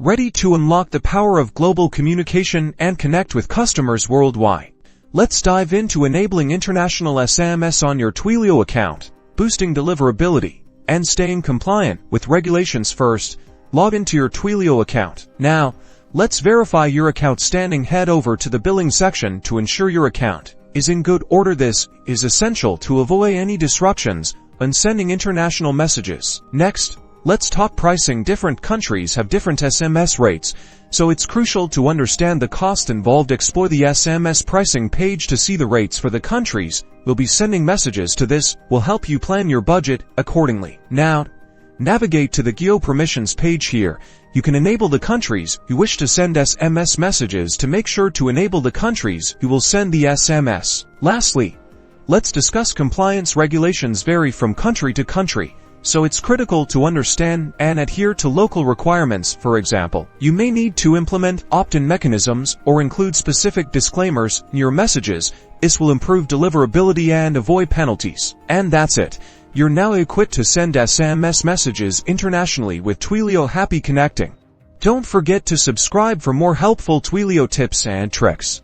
Ready to unlock the power of global communication and connect with customers worldwide? Let's dive into enabling international SMS on your Twilio account, boosting deliverability, and staying compliant with regulations. First, log into your Twilio account. Now, let's verify your account standing. Head over to the billing section to ensure your account is in good order. This is essential to avoid any disruptions when sending international messages. Next, let's talk pricing. Different countries have different SMS rates, so it's crucial to understand the cost involved. Explore the SMS pricing page to see the rates for the countries we'll be sending messages to. This will help you plan your budget accordingly. Now, navigate to the Geo Permissions page. Here, you can enable the countries you wish to send SMS messages. To make sure to enable the countries you will send the SMS. Lastly, let's discuss compliance. Regulations vary from country to country, so it's critical to understand and adhere to local requirements. For example, you may need to implement opt-in mechanisms or include specific disclaimers in your messages. This will improve deliverability and avoid penalties. And that's it. You're now equipped to send SMS messages internationally with Twilio. Happy connecting! Don't forget to subscribe for more helpful Twilio tips and tricks.